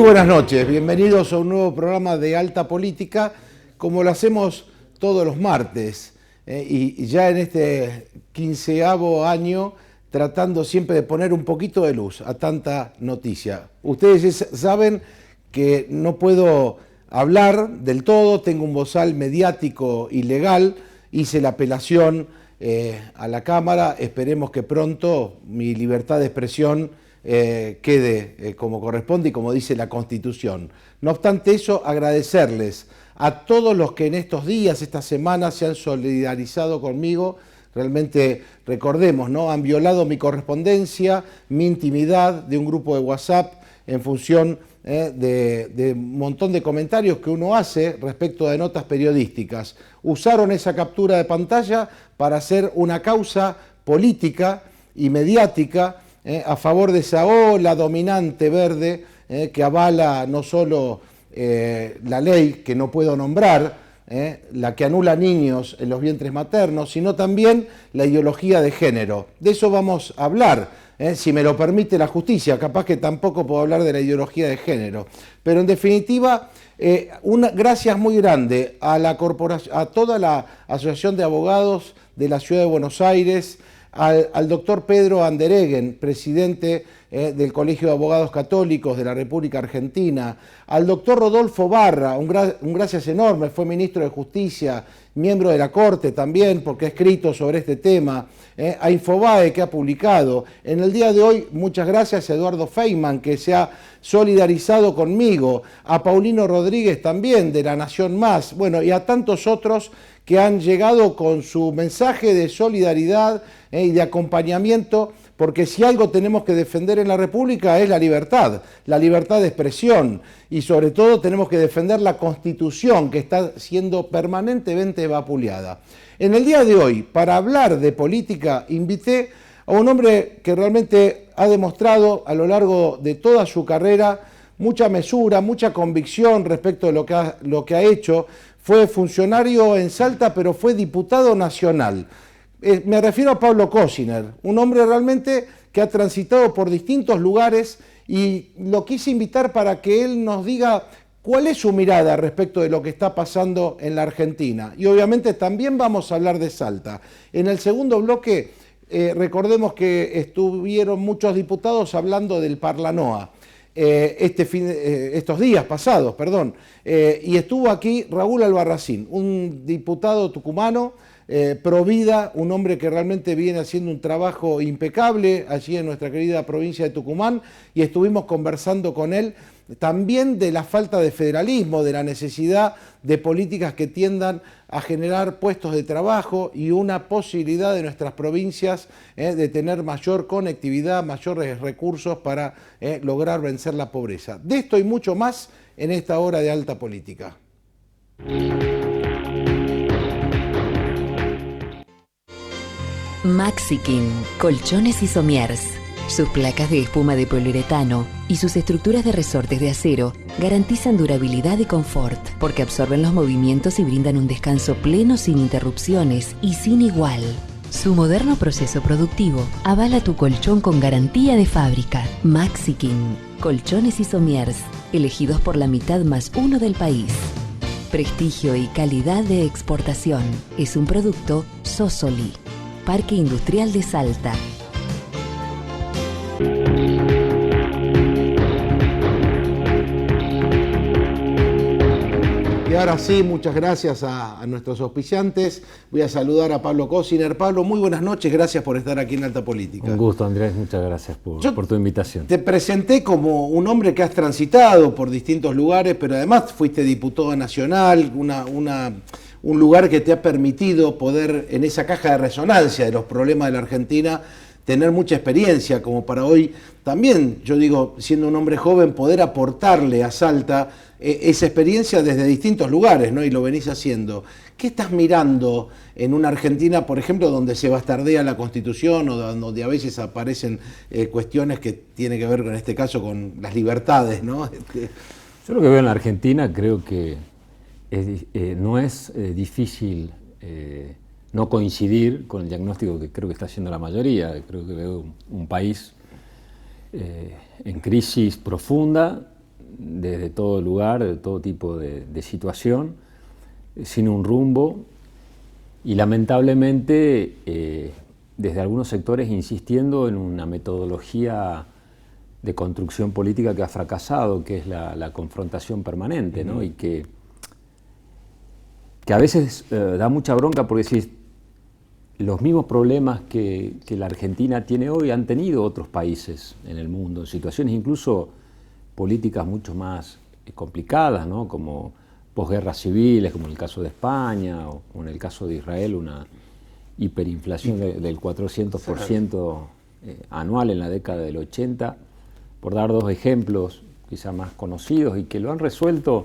buenas noches, bienvenidos a un nuevo programa de Alta Política, como lo hacemos todos los martes, y ya en este 15º año, tratando siempre de poner un poquito de luz a tanta noticia. Ustedes saben que no puedo hablar del todo, tengo un bozal mediático y legal, hice la apelación a la Cámara, esperemos que pronto mi libertad de expresión quede como corresponde y como dice la Constitución. No obstante eso, agradecerles a todos los que en estos días, estas semanas, se han solidarizado conmigo. Realmente, recordemos, ¿no? Han violado mi correspondencia, mi intimidad de un grupo de WhatsApp en función de un montón de comentarios que uno hace respecto de notas periodísticas. Usaron esa captura de pantalla para hacer una causa política y mediática a favor de esa ola dominante verde que avala no solo la ley que no puedo nombrar, la que anula niños en los vientres maternos, sino también la ideología de género. De eso vamos a hablar, si me lo permite la justicia, capaz que tampoco puedo hablar de la ideología de género. Pero en definitiva, gracias muy grande a toda la Asociación de Abogados de la Ciudad de Buenos Aires, al doctor Pedro Andereggen, presidente del Colegio de Abogados Católicos de la República Argentina, al doctor Rodolfo Barra, un gracias enorme, fue ministro de Justicia, miembro de la Corte también, porque ha escrito sobre este tema, a Infobae, que ha publicado. En el día de hoy, muchas gracias a Eduardo Feynman, que se ha solidarizado conmigo, a Paulino Rodríguez también, de La Nación Más, bueno, y a tantos otros que han llegado con su mensaje de solidaridad y de acompañamiento, porque si algo tenemos que defender en la República es la libertad de expresión, y sobre todo tenemos que defender la Constitución, que está siendo permanentemente vapuleada. En el día de hoy, para hablar de política, invité a un hombre que realmente ha demostrado a lo largo de toda su carrera mucha mesura, mucha convicción respecto de lo que ha hecho. Fue funcionario en Salta, pero fue diputado nacional. Me refiero a Pablo Cosiner, un hombre realmente que ha transitado por distintos lugares, y lo quise invitar para que él nos diga cuál es su mirada respecto de lo que está pasando en la Argentina. Y obviamente también vamos a hablar de Salta. En el segundo bloque, recordemos que estuvieron muchos diputados hablando del Parlanoa. Estos días pasados, y estuvo aquí Raúl Albarracín, un diputado tucumano, pro vida, un hombre que realmente viene haciendo un trabajo impecable allí en nuestra querida provincia de Tucumán, y estuvimos conversando con él también de la falta de federalismo, de la necesidad de políticas que tiendan a generar puestos de trabajo y una posibilidad de nuestras provincias de tener mayor conectividad, mayores recursos para lograr vencer la pobreza. De esto y mucho más en esta hora de Alta Política. Maxikin, colchones y somiers. Sus placas de espuma de poliuretano y sus estructuras de resortes de acero garantizan durabilidad y confort, porque absorben los movimientos y brindan un descanso pleno sin interrupciones y sin igual. Su moderno proceso productivo avala tu colchón con garantía de fábrica. Maxikin, colchones y somiers, elegidos por la mitad más uno del país. Prestigio y calidad de exportación. Es un producto Sosoli. Parque Industrial de Salta. Y ahora sí, muchas gracias a nuestros auspiciantes. Voy a saludar a Pablo Cosiner. Pablo, muy buenas noches, gracias por estar aquí en Alta Política. Un gusto, Andrés, muchas gracias por tu invitación. Te presenté como un hombre que has transitado por distintos lugares, pero además fuiste diputado nacional, un lugar que te ha permitido poder, en esa caja de resonancia de los problemas de la Argentina, tener mucha experiencia, como para hoy también, yo digo, siendo un hombre joven, poder aportarle a Salta esa experiencia desde distintos lugares, ¿no? Y lo venís haciendo. ¿Qué estás mirando en una Argentina, por ejemplo, donde se bastardea la Constitución o donde a veces aparecen cuestiones que tienen que ver, en este caso, con las libertades, ¿no? Yo lo que veo en la Argentina, creo que no es difícil no coincidir con el diagnóstico que creo que está haciendo la mayoría. Creo que veo un país en crisis profunda, desde todo lugar, de todo tipo de situación, sin un rumbo y lamentablemente desde algunos sectores insistiendo en una metodología de construcción política que ha fracasado, que es la confrontación permanente, ¿no? Y que a veces da mucha bronca porque si los mismos problemas que la Argentina tiene hoy han tenido otros países en el mundo, en situaciones incluso políticas mucho más complicadas, ¿no? Como posguerras civiles, como en el caso de España, o en el caso de Israel, una hiperinflación del 400% anual en la década del 80, por dar dos ejemplos quizá más conocidos y que lo han resuelto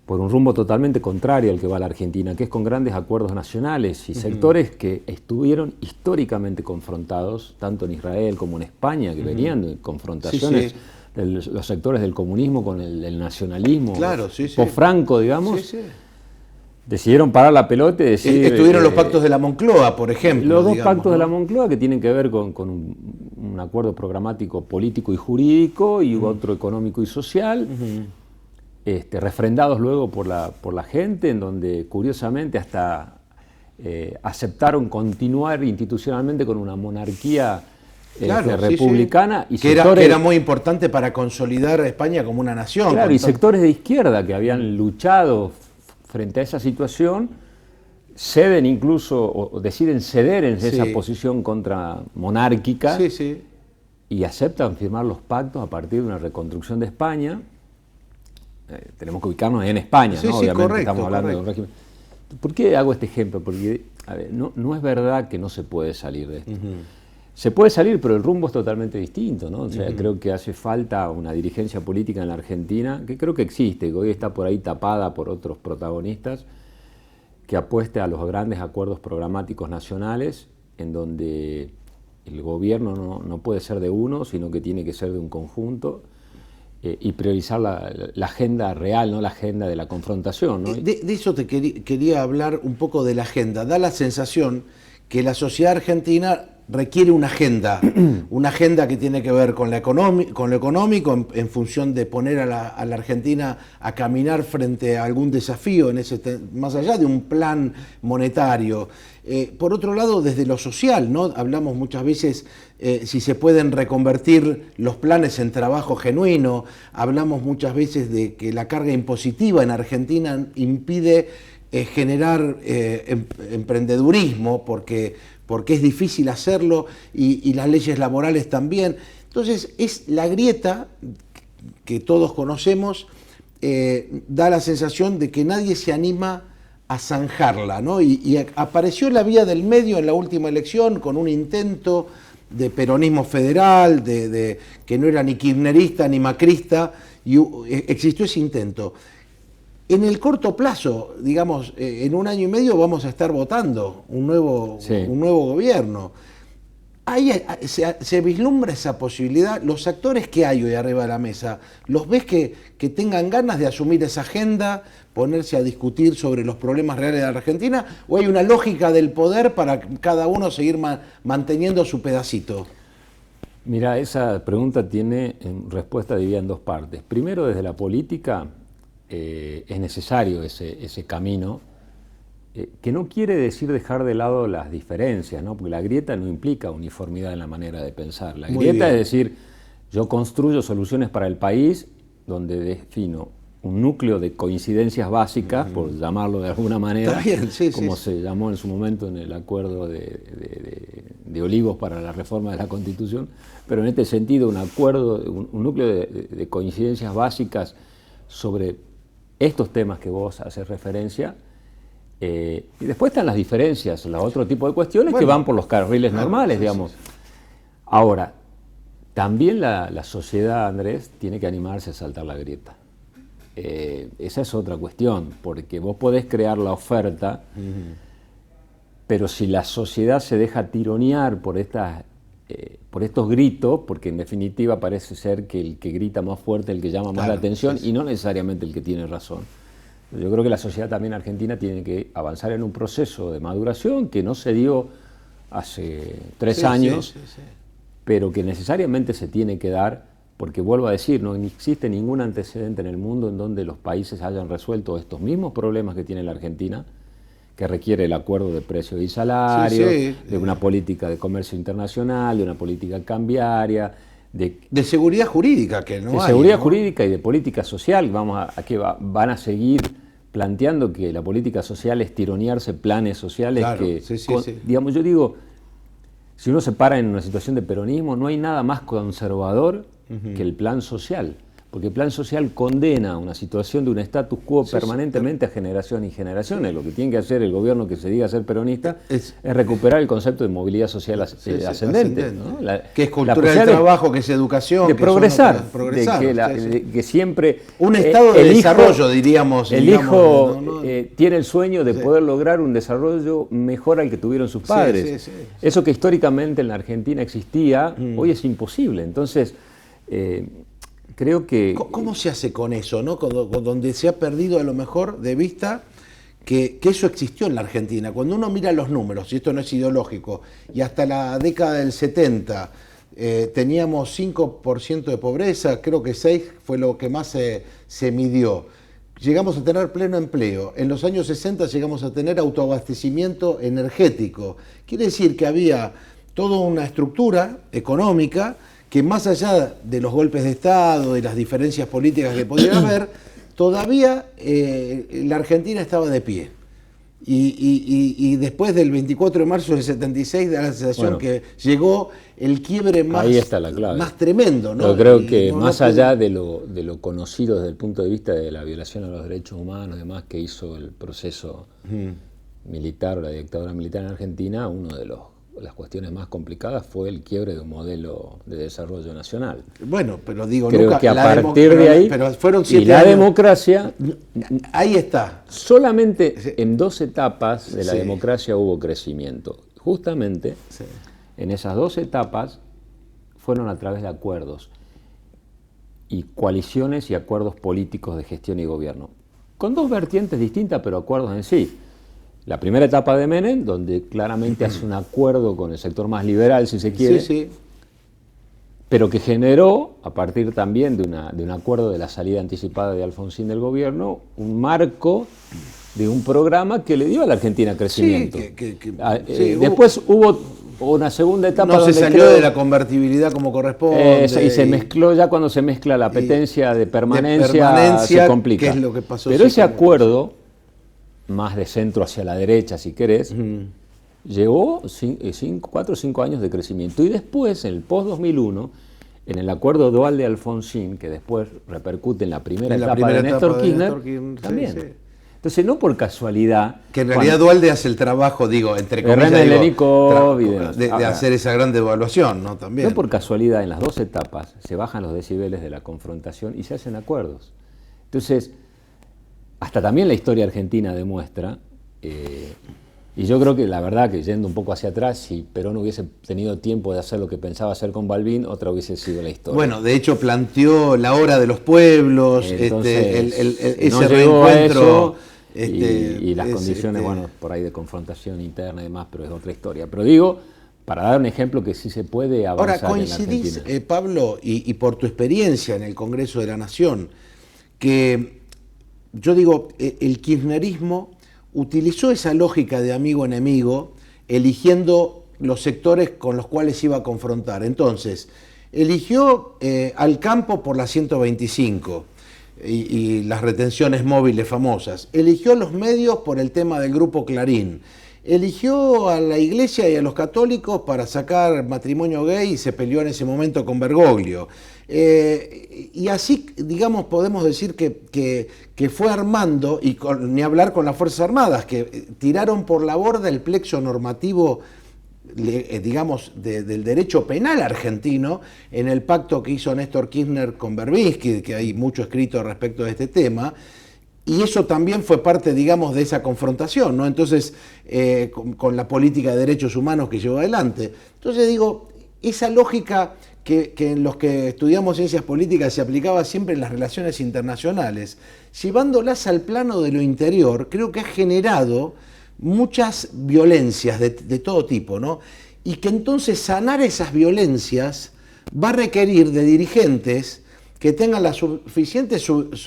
por un rumbo totalmente contrario al que va la Argentina, que es con grandes acuerdos nacionales y sectores que estuvieron históricamente confrontados, tanto en Israel como en España, que venían de confrontaciones, los sectores del comunismo con el nacionalismo, post-Franco, digamos, decidieron parar la pelota y decir... Estuvieron los pactos de la Moncloa, por ejemplo. Los dos pactos de la Moncloa que tienen que ver con un acuerdo programático político y jurídico y otro económico y social, refrendados luego por la gente, en donde curiosamente hasta aceptaron continuar institucionalmente con una monarquía republicana. Y que era muy importante para consolidar a España como una nación. Claro, y sectores de izquierda que habían luchado frente a esa situación, ceden incluso o deciden ceder en esa posición contramonárquica y aceptan firmar los pactos a partir de una reconstrucción de España. Tenemos que ubicarnos en España, ¿no? Obviamente estamos hablando de un régimen. ¿Por qué hago este ejemplo? Porque no es verdad que no se puede salir de esto. Se puede salir, pero el rumbo es totalmente distinto, ¿no? O sea, creo que hace falta una dirigencia política en la Argentina, que creo que existe, que hoy está por ahí tapada por otros protagonistas, que apueste a los grandes acuerdos programáticos nacionales, en donde el gobierno no puede ser de uno, sino que tiene que ser de un conjunto, y priorizar la agenda real, no la agenda de la confrontación, ¿no? De eso te quería hablar un poco, de la agenda. Da la sensación que la sociedad argentina requiere una agenda que tiene que ver con lo económico, en función de poner a la Argentina a caminar frente a algún desafío, más allá de un plan monetario. Por otro lado, desde lo social, ¿no? Hablamos muchas veces si se pueden reconvertir los planes en trabajo genuino, hablamos muchas veces de que la carga impositiva en Argentina impide generar emprendedurismo, porque es difícil hacerlo, y las leyes laborales también. Entonces, es la grieta que todos conocemos, da la sensación de que nadie se anima a zanjarla, ¿no? Y apareció la vía del medio en la última elección con un intento de peronismo federal, que no era ni kirchnerista ni macrista, y existió ese intento. En el corto plazo, digamos, en un año y medio vamos a estar votando un nuevo gobierno. Ahí se vislumbra esa posibilidad. Los actores que hay hoy arriba de la mesa, ¿los ves que tengan ganas de asumir esa agenda, ponerse a discutir sobre los problemas reales de la Argentina? ¿O hay una lógica del poder para cada uno seguir manteniendo su pedacito? Mira, esa pregunta tiene respuesta dividida en dos partes. Primero, desde la política, es necesario ese camino, que no quiere decir dejar de lado las diferencias, ¿no? Porque la grieta no implica uniformidad en la manera de pensar. La grieta es decir, yo construyo soluciones para el país donde defino un núcleo de coincidencias básicas, por llamarlo de alguna manera, como se llamó en su momento en el acuerdo de Olivos para la reforma de la Constitución, pero en este sentido un acuerdo, un núcleo de coincidencias básicas sobre estos temas que vos haces referencia, y después están las diferencias, los otro tipo de cuestiones que van por los carriles normales, digamos. Ahora, también la sociedad, Andrés, tiene que animarse a saltar la grieta. Esa es otra cuestión, porque vos podés crear la oferta, pero si la sociedad se deja tironear por estos gritos, porque en definitiva parece ser que el que grita más fuerte es el que llama más la atención, y no necesariamente el que tiene razón. Yo creo que la sociedad también argentina tiene que avanzar en un proceso de maduración que no se dio hace 3 años, pero que necesariamente se tiene que dar porque vuelvo a decir, no existe ningún antecedente en el mundo en donde los países hayan resuelto estos mismos problemas que tiene la Argentina, que requiere el acuerdo de precios y salarios, de una política de comercio internacional, de una política cambiaria, de seguridad jurídica, que no hay. De seguridad jurídica y de política social. Van a seguir planteando que la política social es tironearse planes sociales. Claro, digamos, yo digo, si uno se para en una situación de peronismo, no hay nada más conservador que el plan social. Porque el plan social condena una situación de un status quo permanentemente a generaciones y generaciones. Lo que tiene que hacer el gobierno que se diga ser peronista es recuperar el concepto de movilidad social ascendente. ¿No? Que es cultura del trabajo, que es educación. De progresar. De que siempre... Un estado de desarrollo, diríamos. El hijo tiene el sueño de poder lograr un desarrollo mejor al que tuvieron sus padres. Eso que históricamente en la Argentina existía, hoy es imposible. Entonces... creo que... ¿Cómo se hace con eso, ¿no? Donde se ha perdido a lo mejor de vista que eso existió en la Argentina? Cuando uno mira los números, y esto no es ideológico, y hasta la década del 70 teníamos 5% de pobreza, creo que 6 fue lo que más se midió. Llegamos a tener pleno empleo. En los años 60 llegamos a tener autoabastecimiento energético. Quiere decir que había toda una estructura económica que más allá de los golpes de Estado y las diferencias políticas que podía haber, todavía la Argentina estaba de pie. Y después del 24 de marzo del 76 da la sensación que llegó el quiebre más tremendo, ¿no? Yo creo que más allá de lo conocido desde el punto de vista de la violación a los derechos humanos y demás que hizo el proceso militar o la dictadura militar en Argentina, uno de las cuestiones más complicadas fue el quiebre de un modelo de desarrollo nacional. Bueno, pero digo, creo que a partir de ahí, pero fueron 7 y la años. Democracia, ahí está. Solamente en 2 etapas de la democracia hubo crecimiento. Justamente en esas 2 etapas fueron a través de acuerdos y coaliciones y acuerdos políticos de gestión y gobierno, con 2 vertientes distintas, pero acuerdos en sí. La primera etapa de Menem, donde claramente hace un acuerdo con el sector más liberal, si se quiere, pero que generó, a partir también de un acuerdo de la salida anticipada de Alfonsín del gobierno, un marco de un programa que le dio a la Argentina crecimiento. Después hubo una segunda etapa. No se salió de la convertibilidad como corresponde. Y se mezcló, ya cuando se mezcla la apetencia de permanencia, se complica. Que es lo que pasó. Pero ese acuerdo, más de centro hacia la derecha, si querés, llevó 4 o 5 años de crecimiento. Y después, en el post-2001, en el acuerdo dual de Alfonsín, que después repercute en la primera etapa de Néstor Kirchner, también. Entonces, no por casualidad... Que en realidad Dualde hace el trabajo, digo, entre comillas, de hacer esa gran devaluación, ¿no? También. No por casualidad, en las 2 etapas se bajan los decibeles de la confrontación y se hacen acuerdos. Entonces... Hasta también la historia argentina demuestra, y yo creo que la verdad que yendo un poco hacia atrás, si Perón hubiese tenido tiempo de hacer lo que pensaba hacer con Balbín, otra hubiese sido la historia. Bueno, de hecho planteó la hora de los pueblos, ese no reencuentro. Y las condiciones, por ahí de confrontación interna y demás, pero es otra historia. Pero digo, para dar un ejemplo que sí se puede avanzar. Ahora, coincidís, Pablo, y por tu experiencia en el Congreso de la Nación, que... Yo digo, el kirchnerismo utilizó esa lógica de amigo-enemigo, eligiendo los sectores con los cuales iba a confrontar. Entonces, eligió al campo por la 125 y las retenciones móviles famosas. Eligió los medios por el tema del grupo Clarín. Eligió a la iglesia y a los católicos para sacar matrimonio gay y se peleó en ese momento con Bergoglio. Y así, digamos, podemos decir que fue armando, y ni hablar con las Fuerzas Armadas, que tiraron por la borda el plexo normativo, digamos, del derecho penal argentino en el pacto que hizo Néstor Kirchner con Berbinsky, que hay mucho escrito respecto de este tema. Y eso también fue parte, digamos, de esa confrontación, ¿no? Entonces, con la política de derechos humanos que llevó adelante. Entonces, digo, esa lógica que en los que estudiamos ciencias políticas se aplicaba siempre en las relaciones internacionales, llevándolas al plano de lo interior, creo que ha generado muchas violencias de todo tipo, ¿no? Y que entonces sanar esas violencias va a requerir de dirigentes que tengan la suficiente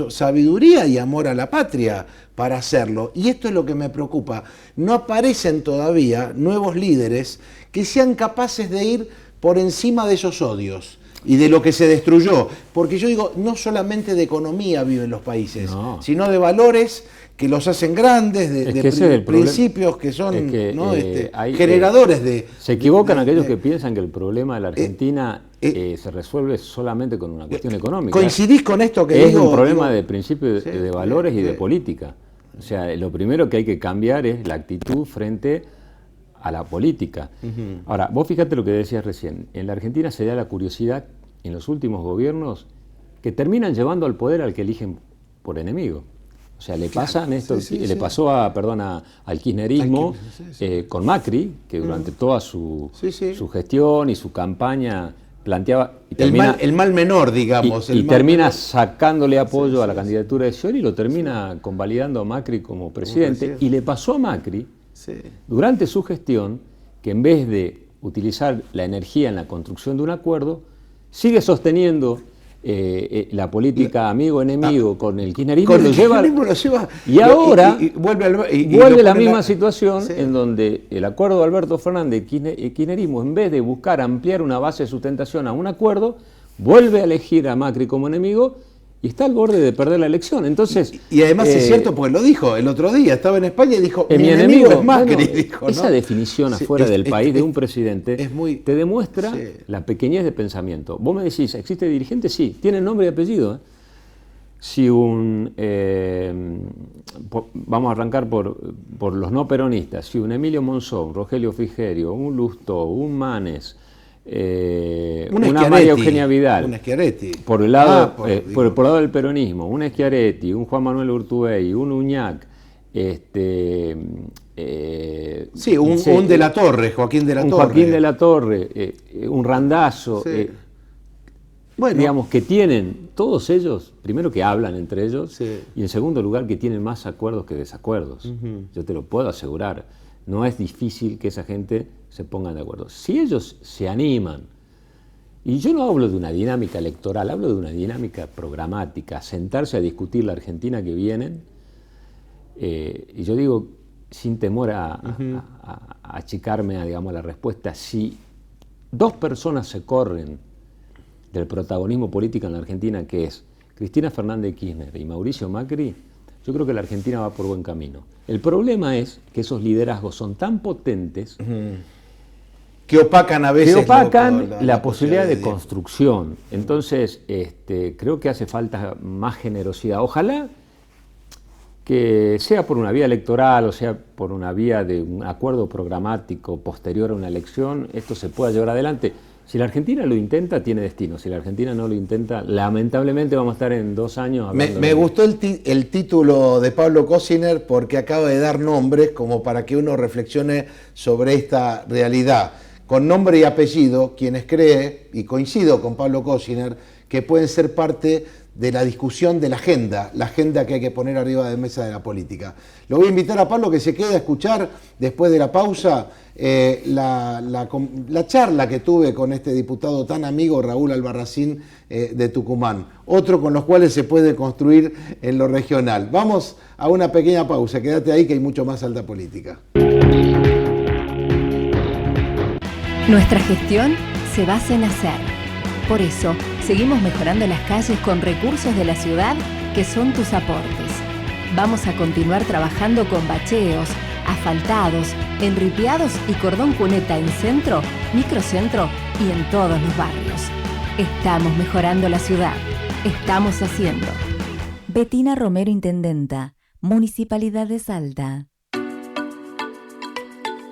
sabiduría y amor a la patria para hacerlo. Y esto es lo que me preocupa. No aparecen todavía nuevos líderes que sean capaces de ir por encima de esos odios y de lo que se destruyó. Porque yo digo, no solamente de economía viven los países, sino de valores que los hacen grandes, de principios que son generadores de... Se equivocan aquellos que piensan que el problema de la Argentina se resuelve solamente con una cuestión económica. ¿Coincidís con esto que digo? Es un problema de principios, de valores y de política. O sea, lo primero que hay que cambiar es la actitud frente a la política. Ahora, vos fíjate lo que decías recién. En la Argentina se da la curiosidad en los últimos gobiernos que terminan llevando al poder al que eligen por enemigo. O sea, le pasan esto, le pasó al kirchnerismo con Macri, que durante toda su gestión y su campaña planteaba... el mal menor, digamos. Y termina sacándole apoyo a la candidatura de Scioli y lo termina convalidando a Macri como presidente. Y le pasó a Macri, durante su gestión, que en vez de utilizar la energía en la construcción de un acuerdo, sigue sosteniendo la política amigo-enemigo con el kirchnerismo, y ahora vuelve la misma situación en donde el acuerdo de Alberto Fernández y kirchnerismo, en vez de buscar ampliar una base de sustentación a un acuerdo, vuelve a elegir a Macri como enemigo y está al borde de perder la elección. Entonces, y además es cierto, porque lo dijo el otro día, estaba en España y dijo, mi enemigo es Macri. Bueno, dijo, ¿no? Esa definición afuera del país de un presidente te demuestra la pequeñez de pensamiento. Vos me decís, ¿existe dirigente? Sí, tiene nombre y apellido. Si vamos a arrancar por los no peronistas, si un Emilio Monzón, Rogelio Frigerio, un Lustó, un Manes, una María Eugenia Vidal, un Schiaretti, por el lado del peronismo, un Schiaretti, un Juan Manuel Urtubey, un Uñac, un de la Torre, Joaquín de la Torre, Joaquín de la Torre, un Randazzo, digamos que tienen todos ellos, primero que hablan entre ellos, y en segundo lugar que tienen más acuerdos que desacuerdos. Yo te lo puedo asegurar. No es difícil que esa gente se pongan de acuerdo. Si ellos se animan, y yo no hablo de una dinámica electoral, hablo de una dinámica programática, sentarse a discutir la Argentina que vienen, y yo digo, sin temor a achicarme a la respuesta, si dos personas se corren del protagonismo político en la Argentina, que es Cristina Fernández de Kirchner y Mauricio Macri, yo creo que la Argentina va por buen camino. El problema es que esos liderazgos son tan potentes que opacan a veces la posibilidad de construcción. Entonces, creo que hace falta más generosidad. Ojalá que sea por una vía electoral o sea por una vía de un acuerdo programático posterior a una elección, esto se pueda llevar adelante. Si la Argentina lo intenta, tiene destino. Si la Argentina no lo intenta, lamentablemente vamos a estar en 2 años hablando. Me gustó el título de Pablo Cosiner porque acaba de dar nombres como para que uno reflexione sobre esta realidad. Con nombre y apellido, quienes creen, y coincido con Pablo Cosiner, que pueden ser parte de la discusión de la agenda que hay que poner arriba de mesa de la política. Lo voy a invitar a Pablo que se quede a escuchar después de la pausa la charla que tuve con este diputado tan amigo Raúl Albarracín de Tucumán, otro con los cuales se puede construir en lo regional. Vamos a una pequeña pausa, quédate ahí que hay mucho más Alta Política. Nuestra gestión se basa en hacer. Por eso, seguimos mejorando las calles con recursos de la ciudad que son tus aportes. Vamos a continuar trabajando con bacheos, asfaltados, enripiados y cordón cuneta en centro, microcentro y en todos los barrios. Estamos mejorando la ciudad. Estamos haciendo. Betina Romero, Intendenta, Municipalidad de Salta.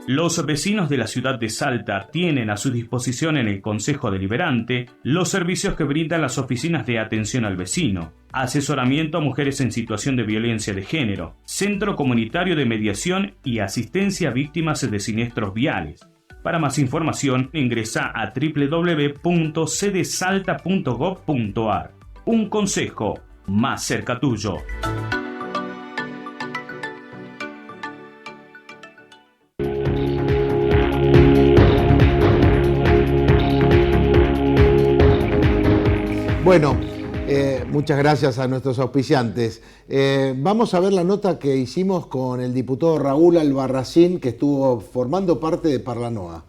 Los vecinos de la ciudad de Salta tienen a su disposición en el Consejo Deliberante los servicios que brindan las oficinas de atención al vecino, asesoramiento a mujeres en situación de violencia de género, centro comunitario de mediación y asistencia a víctimas de siniestros viales. Para más información, ingresa a www.cdsalta.gov.ar. Un consejo más cerca tuyo. Bueno, muchas gracias a nuestros auspiciantes. Vamos a ver la nota que hicimos con el diputado Raúl Albarracín, que estuvo formando parte de Parlanoa.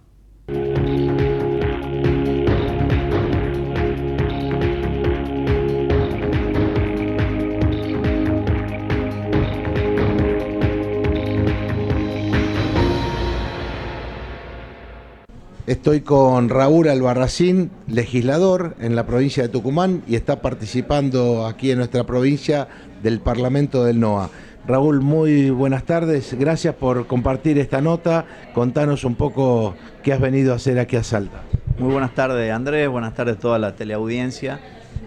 Estoy con Raúl Albarracín, legislador en la provincia de Tucumán, y está participando aquí en nuestra provincia del Parlamento del NOA. Raúl, muy buenas tardes, gracias por compartir esta nota. Contanos un poco qué has venido a hacer aquí a Salta. Muy buenas tardes, Andrés, buenas tardes a toda la teleaudiencia.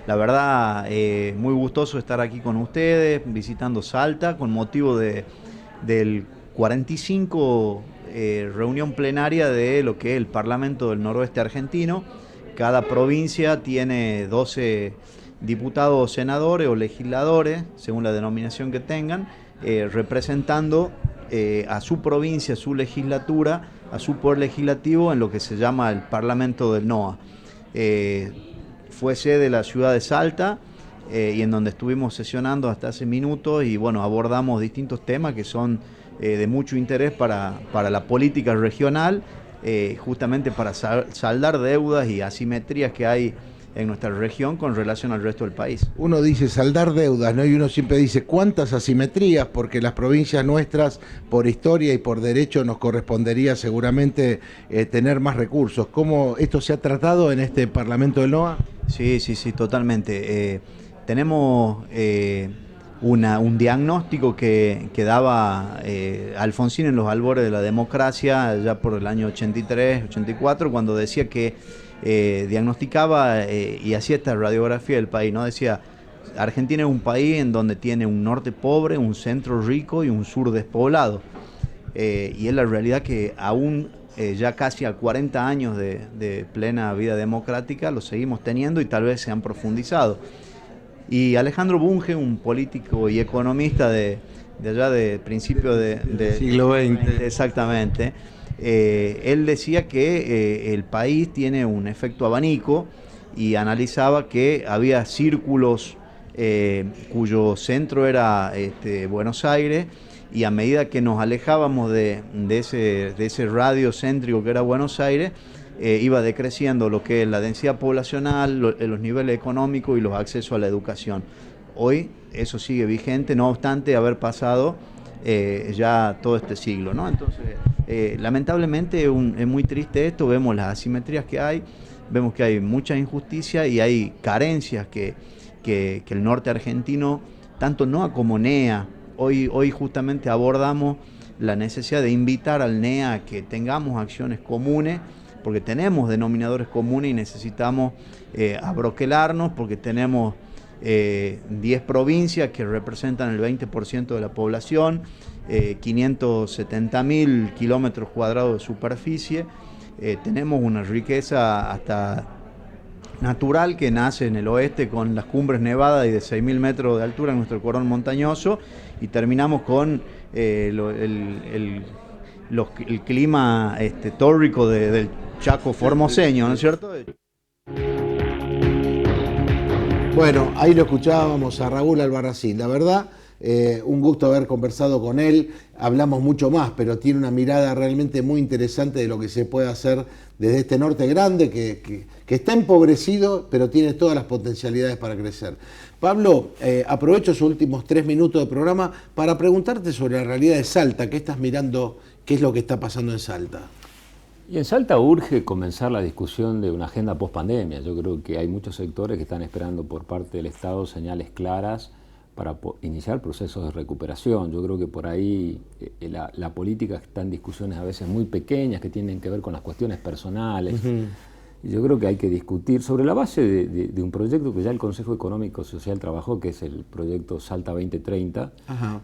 La verdad, muy gustoso estar aquí con ustedes, visitando Salta, con motivo del 45 reunión plenaria de lo que es el Parlamento del Noroeste Argentino. Cada provincia tiene 12 diputados o senadores o legisladores, según la denominación que tengan, representando a su provincia, a su legislatura, a su poder legislativo en lo que se llama el Parlamento del NOA. Fue sede de la ciudad de Salta y en donde estuvimos sesionando hasta hace minutos y bueno, abordamos distintos temas que son de mucho interés para la política regional, justamente para saldar deudas y asimetrías que hay en nuestra región con relación al resto del país. Uno dice saldar deudas, ¿no? Y uno siempre dice cuántas asimetrías, porque las provincias nuestras, por historia y por derecho, nos correspondería seguramente tener más recursos. ¿Cómo esto se ha tratado en este Parlamento del NOA? Sí, tenemos un diagnóstico que daba Alfonsín en los albores de la democracia, ya por el año 83, 84, cuando decía que diagnosticaba y hacía esta radiografía del país, ¿no? Decía, Argentina es un país en donde tiene un norte pobre, un centro rico y un sur despoblado. Y es la realidad que aún ya casi a 40 años de plena vida democrática lo seguimos teniendo y tal vez se han profundizado. Y Alejandro Bunge, un político y economista de allá de principios del siglo XX. Exactamente. Él decía que el país tiene un efecto abanico y analizaba que había círculos cuyo centro era Buenos Aires, y a medida que nos alejábamos de ese radio céntrico que era Buenos Aires, iba decreciendo lo que es la densidad poblacional, los niveles económicos y los accesos a la educación. Hoy eso sigue vigente, no obstante haber pasado ya todo este siglo, ¿no? Entonces, lamentablemente es muy triste esto, vemos las asimetrías que hay, vemos que hay mucha injusticia y hay carencias que el norte argentino, tanto NOA como NEA, hoy justamente abordamos la necesidad de invitar al NEA a que tengamos acciones comunes, porque tenemos denominadores comunes y necesitamos abroquelarnos, porque tenemos 10 provincias que representan el 20% de la población, 570.000 kilómetros cuadrados de superficie, tenemos una riqueza hasta natural que nace en el oeste con las cumbres nevadas y de 6.000 metros de altura en nuestro cordón montañoso, y terminamos con el clima tórrico del Chaco formoseño, ¿no es cierto? Bueno, ahí lo escuchábamos a Raúl Albarracín. La verdad, un gusto haber conversado con él. Hablamos mucho más, pero tiene una mirada realmente muy interesante de lo que se puede hacer desde este norte grande que está empobrecido, pero tiene todas las potencialidades para crecer. Pablo, aprovecho sus últimos 3 minutos de programa para preguntarte sobre la realidad de Salta. ¿Qué estás mirando? ¿Qué es lo que está pasando en Salta? Y en Salta urge comenzar la discusión de una agenda post-pandemia. Yo creo que hay muchos sectores que están esperando por parte del Estado señales claras para iniciar procesos de recuperación. Yo creo que por ahí la política está en discusiones a veces muy pequeñas que tienen que ver con las cuestiones personales. Y yo creo que hay que discutir sobre la base de un proyecto que ya el Consejo Económico y Social trabajó, que es el proyecto Salta 2030,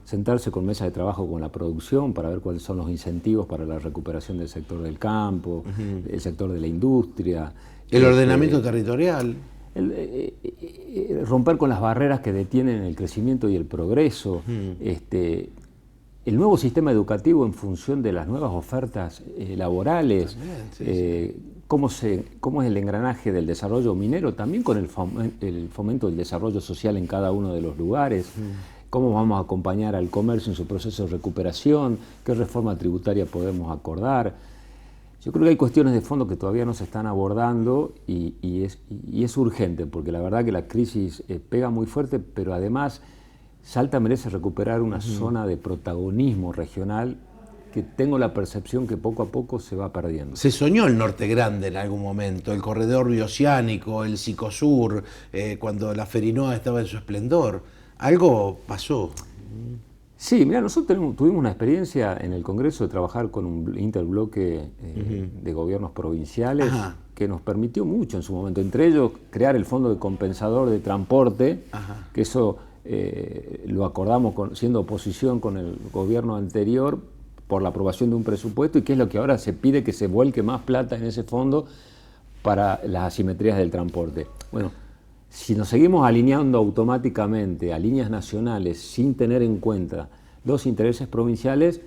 sentarse con mesa de trabajo con la producción para ver cuáles son los incentivos para la recuperación del sector del campo, el sector de la industria. El ordenamiento territorial. Romper con las barreras que detienen el crecimiento y el progreso, el nuevo sistema educativo en función de las nuevas ofertas laborales, cómo es el engranaje del desarrollo minero, también con el fomento del desarrollo social en cada uno de los lugares, cómo vamos a acompañar al comercio en su proceso de recuperación, qué reforma tributaria podemos acordar. Yo creo que hay cuestiones de fondo que todavía no se están abordando y es urgente, porque la verdad que la crisis pega muy fuerte, pero además Salta merece recuperar una zona de protagonismo regional que tengo la percepción que poco a poco se va perdiendo. Se soñó el Norte Grande en algún momento, el corredor bioceánico, el Psicosur, cuando la Ferinoa estaba en su esplendor. Algo pasó. Sí, mira, nosotros tuvimos una experiencia en el Congreso de trabajar con un interbloque de gobiernos provinciales que nos permitió mucho en su momento, entre ellos crear el Fondo de Compensador de Transporte, que eso lo acordamos siendo oposición con el gobierno anterior por la aprobación de un presupuesto, y que es lo que ahora se pide, que se vuelque más plata en ese fondo para las asimetrías del transporte. Bueno, si nos seguimos alineando automáticamente a líneas nacionales sin tener en cuenta los intereses provinciales,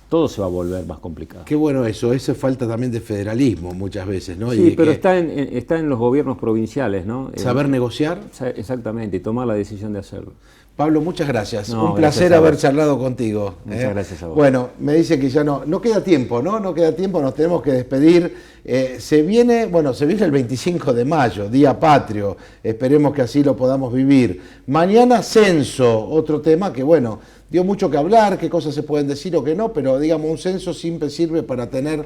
todo se va a volver más complicado. Qué bueno eso falta también de federalismo muchas veces, ¿no? Sí, pero está en los gobiernos provinciales, ¿no? Saber negociar. Exactamente, y tomar la decisión de hacerlo. Pablo, muchas gracias. No, un placer haber charlado contigo. Muchas gracias a vos. Bueno, me dice que ya no queda tiempo, ¿no? No queda tiempo, nos tenemos que despedir. Se viene el 25 de mayo, Día Patrio. Esperemos que así lo podamos vivir. Mañana censo, otro tema que, dio mucho que hablar, qué cosas se pueden decir o qué no, pero digamos, un censo siempre sirve para tener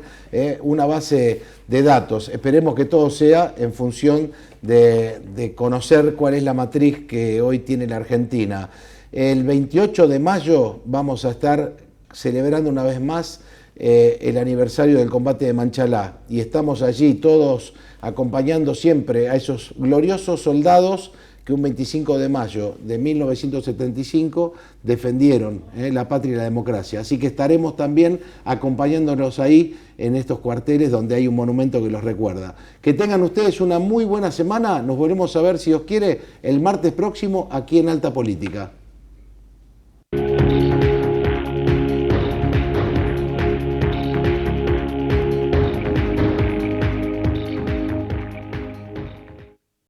una base de datos. Esperemos que todo sea en función de conocer cuál es la matriz que hoy tiene la Argentina. El 28 de mayo vamos a estar celebrando una vez más el aniversario del combate de Manchalá, y estamos allí todos acompañando siempre a esos gloriosos soldados que un 25 de mayo de 1975 defendieron la patria y la democracia. Así que estaremos también acompañándonos ahí en estos cuarteles donde hay un monumento que los recuerda. Que tengan ustedes una muy buena semana. Nos volvemos a ver, si Dios quiere, el martes próximo aquí en Alta Política.